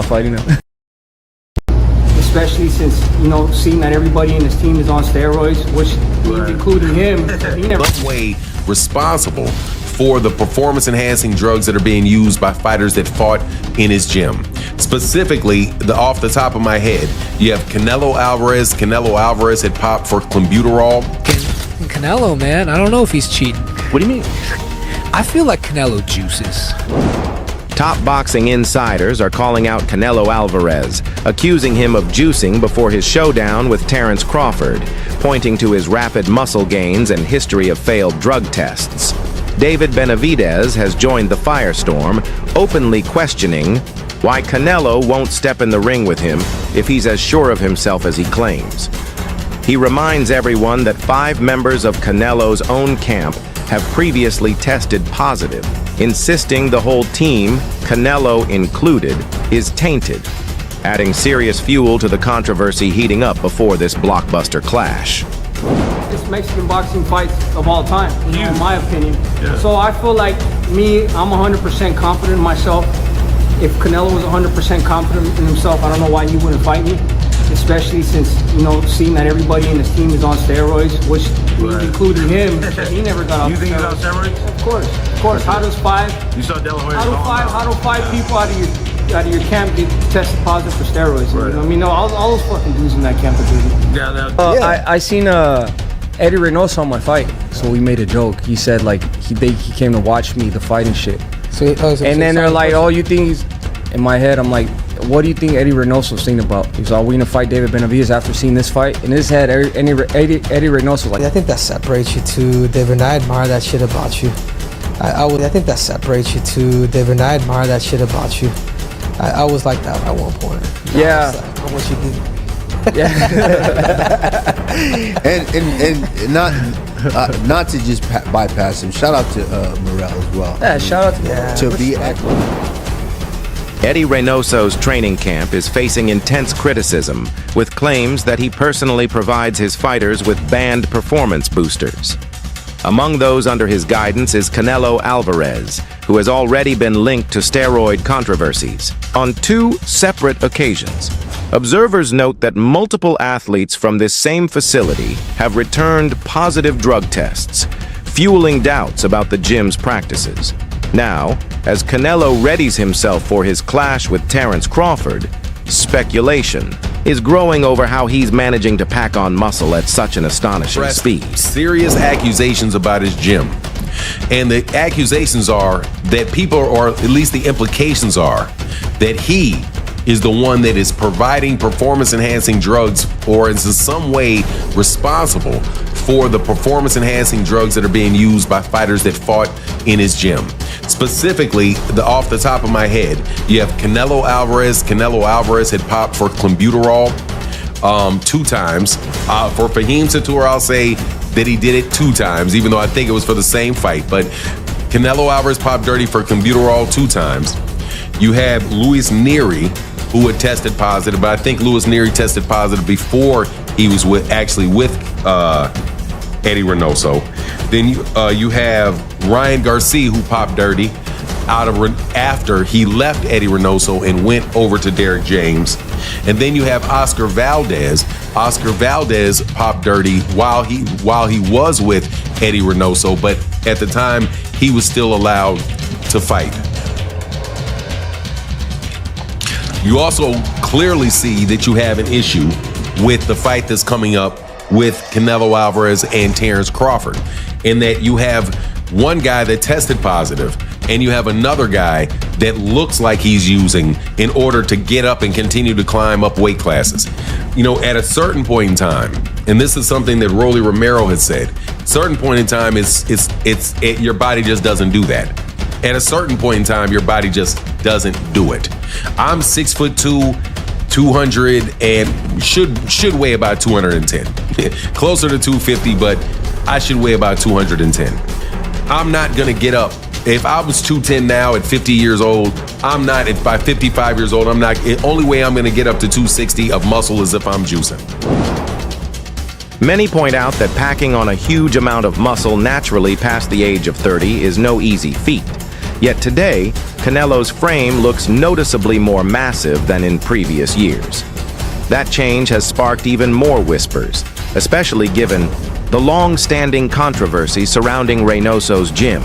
fighting him. Especially since, seeing that everybody in his team is on steroids, which including him, he never... Some way responsible for the performance-enhancing drugs that are being used by fighters that fought in his gym. Specifically, off the top of my head, you have Canelo Alvarez. Canelo Alvarez had popped for clenbuterol. Canelo, man, I don't know if he's cheating. What do you mean? I feel like Canelo juices. Top boxing insiders are calling out Canelo Alvarez, accusing him of juicing before his showdown with Terence Crawford, pointing to his rapid muscle gains and history of failed drug tests. David Benavidez has joined the firestorm, openly questioning why Canelo won't step in the ring with him if he's as sure of himself as he claims. He reminds everyone that 5 members of Canelo's own camp have previously tested positive, insisting the whole team, Canelo included, is tainted, adding serious fuel to the controversy heating up before this blockbuster clash. It's Mexican boxing fights of all time, in my opinion. So I feel like I'm 100% confident in myself. If Canelo was 100% confident in himself, I don't know why he wouldn't fight me. Especially since, seeing that everybody in his team is on steroids, which including him, he never got off. You think he's on steroids? Of course. How does 5? You saw De La Hoya. How do 5 people out of your camp get tested positive for steroids? Right. You know, all those fucking dudes in that camp are doing. I seen Eddie Reynoso on my fight, so we made a joke. He said like he came to watch me the fight and shit. And then they're like, "Oh, you think he's?" In my head, I'm like, "What do you think Eddie Reynoso's thinking about?" He's all, "We gonna fight David Benavidez after seeing this fight?" In his head, Eddie Reynoso's like, I think that separates you too, David. I admire that shit about you. I think that separates you too, David. I admire that shit about you. I was like that at one point. Yeah. I want you to do. Yeah. and not to just bypass him. Shout out to Morel as well. Yeah, shout out to be Eddie Reynoso's training camp is facing intense criticism, with claims that he personally provides his fighters with banned performance boosters. Among those under his guidance is Canelo Alvarez, who has already been linked to steroid controversies on 2 separate occasions. Observers note that multiple athletes from this same facility have returned positive drug tests, fueling doubts about the gym's practices. Now, as Canelo readies himself for his clash with Terence Crawford, speculation is growing over how he's managing to pack on muscle at such an astonishing speed. Serious accusations about his gym. And the accusations are that people, or at least the implications are, that he is the one that is providing performance-enhancing drugs or is in some way responsible for the performance-enhancing drugs that are being used by fighters that fought in his gym. Specifically, off the top of my head, you have Canelo Alvarez. Canelo Alvarez had popped for clenbuterol 2 times. For Fahim Satur, I'll say that he did it 2 times, even though I think it was for the same fight. But Canelo Alvarez popped dirty for clenbuterol 2 times. You have Luis Nery, who had tested positive, but I think Luis Nery tested positive before he was with Eddie Reynoso. Then you have Ryan Garcia, who popped dirty after he left Eddie Reynoso and went over to Derek James. And then you have Oscar Valdez. Oscar Valdez popped dirty while he was with Eddie Reynoso, but at the time he was still allowed to fight. You also clearly see that you have an issue with the fight that's coming up with Canelo Alvarez and Terence Crawford, in that you have one guy that tested positive and you have another guy that looks like he's using in order to get up and continue to climb up weight classes. You know, at a certain point in time, and this is something that Rolly Romero has said, certain point in time, your body just doesn't do that. At a certain point in time, your body just doesn't do it. I'm 6'2", 200, and should weigh about 210. Closer to 250, but I should weigh about 210. I'm not gonna get up. If I was 210 now at 50 years old, I'm not. If by 55 years old, I'm not. The only way I'm gonna get up to 260 of muscle is if I'm juicing. Many point out that packing on a huge amount of muscle naturally past the age of 30 is no easy feat. Yet today, Canelo's frame looks noticeably more massive than in previous years. That change has sparked even more whispers, especially given the long-standing controversy surrounding Reynoso's gym.